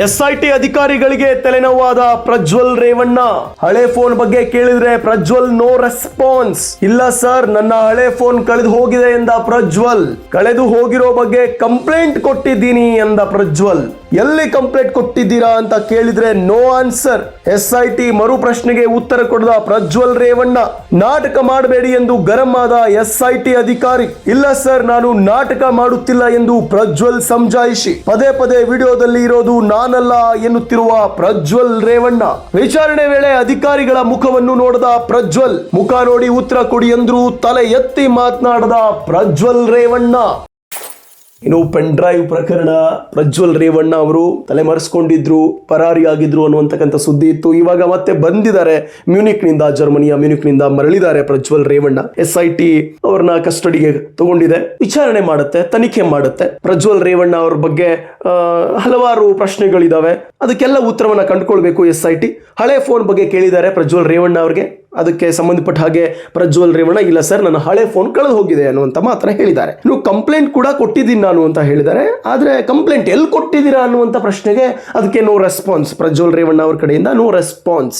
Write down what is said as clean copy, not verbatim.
SIT ಅಧಿಕಾರಿಗಳಿಗೆ ತಲೆನೋವಾದ ಪ್ರಜ್ವಲ್ ರೇವಣ್ಣ. ಹಳೆ phone ಬಗ್ಗೆ ಕೇಳಿದ್ರೆ ಪ್ರಜ್ವಲ್ ನೋ ರೆಸ್ಪಾನ್ಸ್. ಇಲ್ಲ ಸರ್, ನನ್ನ ಹಳೆ ಫೋನ್ ಕಳೆದು ಹೋಗಿದೆ ಎಂದ ಪ್ರಜ್ವಲ್. ಕಳೆದು ಹೋಗಿರೋ ಬಗ್ಗೆ ಕಂಪ್ಲೇಂಟ್ ಕೊಟ್ಟಿದ್ದೀನಿ ಎಂದ ಪ್ರಜ್ವಲ್. ಎಲ್ಲಿ ಕಂಪ್ಲೇಂಟ್ ಕೊಟ್ಟಿದ್ದೀರಾ ಅಂತ ಕೇಳಿದ್ರೆ ನೋ ಆನ್ಸರ್. SIT ಮರು ಪ್ರಶ್ನೆಗೆ ಉತ್ತರ ಕೊಡದ ಪ್ರಜ್ವಲ್ ರೇವಣ್ಣ. ನಾಟಕ ಮಾಡಬೇಡಿ ಎಂದು ಗರಂ ಆದ SIT ಅಧಿಕಾರಿ. ಇಲ್ಲ ಸರ್, ನಾನು ನಾಟಕ ಮಾಡುತ್ತಿಲ್ಲ ಎಂದು ಪ್ರಜ್ವಲ್ ಸಮಜಾಯಿಷಿ. ಪದೇ ಪದೇ ವಿಡಿಯೋದಲ್ಲಿ ಇರೋದು ನಾನಲ್ಲ ಎನ್ನುತ್ತಿರುವ ಪ್ರಜ್ವಲ್ ರೇವಣ್ಣ. ವಿಚಾರಣೆ ವೇಳೆ ಅಧಿಕಾರಿಗಳ ಮುಖವನ್ನು ನೋಡದ ಪ್ರಜ್ವಲ್. ಮುಖ ನೋಡಿ ಉತ್ತರ ಕೊಡಿ ಎಂದ್ರು ತಲೆ ಎತ್ತಿ ಮಾತನಾಡದ ಪ್ರಜ್ವಲ್ ರೇವಣ್ಣ. ಇನ್ನು ಪೆನ್ ಡ್ರೈವ್ ಪ್ರಕರಣ, ಪ್ರಜ್ವಲ್ ರೇವಣ್ಣ ಅವರು ತಲೆಮರೆಸ್ಕೊಂಡಿದ್ರು, ಪರಾರಿಯಾಗಿದ್ರು ಅನ್ನುವಂತಕ್ಕಂಥ ಸುದ್ದಿ ಇತ್ತು. ಇವಾಗ ಮತ್ತೆ ಬಂದಿದ್ದಾರೆ ಮ್ಯೂನಿಕ್ನಿಂದ, ಜರ್ಮನಿಯ ಮ್ಯೂನಿಕ್ನಿಂದ ಮರಳಿದ್ದಾರೆ ಪ್ರಜ್ವಲ್ ರೇವಣ್ಣ. SIT ಅವ್ರನ್ನ ಕಸ್ಟಡಿಗೆ ತಗೊಂಡಿದೆ, ವಿಚಾರಣೆ ಮಾಡುತ್ತೆ, ತನಿಖೆ ಮಾಡುತ್ತೆ. ಪ್ರಜ್ವಲ್ ರೇವಣ್ಣ ಅವ್ರ ಬಗ್ಗೆ ಹಲವಾರು ಪ್ರಶ್ನೆಗಳಿದಾವೆ, ಅದಕ್ಕೆಲ್ಲ ಉತ್ತರವನ್ನ ಕಂಡುಕೊಳ್ಬೇಕು SIT. ಹಳೆ ಫೋನ್ ಬಗ್ಗೆ ಕೇಳಿದ್ದಾರೆ ಪ್ರಜ್ವಲ್ ರೇವಣ್ಣ ಅವ್ರಿಗೆ. ಅದಕ್ಕೆ ಸಂಬಂಧಪಟ್ಟ ಹಾಗೆ ಪ್ರಜ್ವಲ್ ರೇವಣ್ಣ ಇಲ್ಲ ಸರ್, ನನ್ನ ಹಳೆ ಫೋನ್ ಕಳೆದು ಹೋಗಿದೆ ಅನ್ನುವಂತ ಮಾತ್ರ ಹೇಳಿದ್ದಾರೆ. ಇನ್ನು ಕಂಪ್ಲೇಂಟ್ ಕೂಡ ಕೊಟ್ಟಿದ್ದೀನಿ ನಾನು ಅಂತ ಹೇಳಿದ್ದಾರೆ. ಆದ್ರೆ ಕಂಪ್ಲೇಂಟ್ ಎಲ್ಲಿ ಕೊಟ್ಟಿದ್ದೀರಾ ಅನ್ನುವಂತ ಪ್ರಶ್ನೆಗೆ ಅದಕ್ಕೆ ನೋ ರೆಸ್ಪಾನ್ಸ್. ಪ್ರಜ್ವಲ್ ರೇವಣ್ಣ ಅವ್ರ ಕಡೆಯಿಂದ ನೋ ರೆಸ್ಪಾನ್ಸ್.